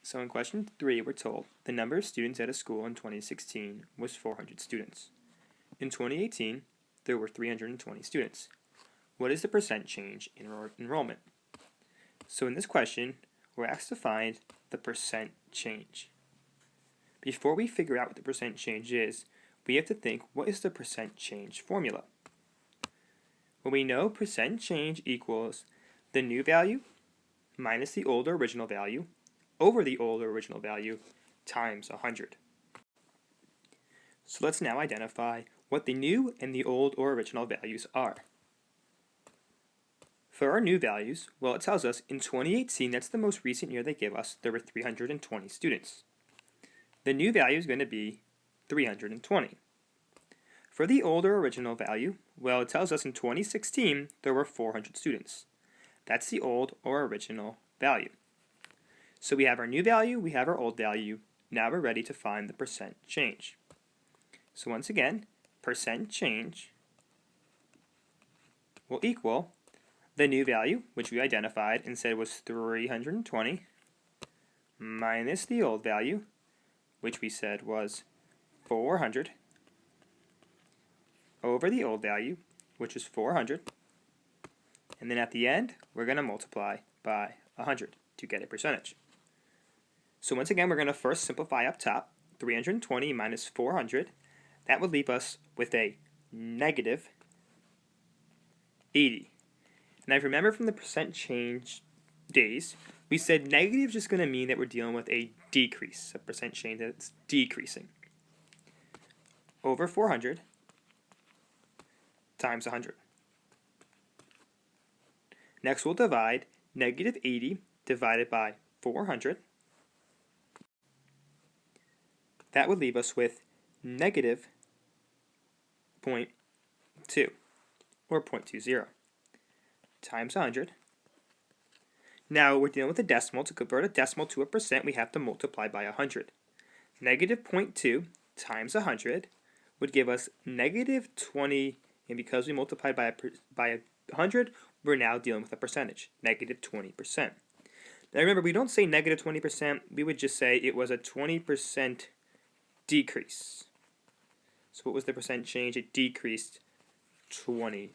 So in question 3, we're told the number of students at a school in 2016 was 400 students. In 2018, there were 320 students. What is the percent change in enrollment? So in this question, we're asked to find the percent change. Before we figure out what the percent change is, we have to think, what is the percent change formula? Well, we know percent change equals the new value minus the old or original value over the old or original value times 100. So let's now identify what the new and the old or original values are. For our new values, well, it tells us in 2018, that's the most recent year they give us, there were 320 students. The new value is going to be 320. For the old or original value, well, it tells us in 2016, there were 400 students. That's the old or original value. So we have our new value, we have our old value. Now we're ready to find the percent change. So once again, percent change will equal the new value, which we identified and said was 320, minus the old value, which we said was 400, over the old value, which is 400. And then at the end, we're going to multiply by 100 to get a percentage. So once again, we're going to first simplify up top. 320 minus 400. That would leave us with a negative 80. Now remember from the percent change days, we said negative is just going to mean that we're dealing with a decrease, a percent change that's decreasing. Over 400 times 100. Next we'll divide negative 80 divided by 400. That would leave us with negative 0.2 or 0.20 times 100. Now we're dealing with a decimal. To convert a decimal to a percent, we have to multiply by 100. Negative 0.2 times 100 would give us negative 20, and because we multiplied by 100, we're now dealing with a percentage, negative 20%. Now remember, we don't say negative 20%, we would just say it was a 20% decrease. So what was the percent change? It decreased 20%.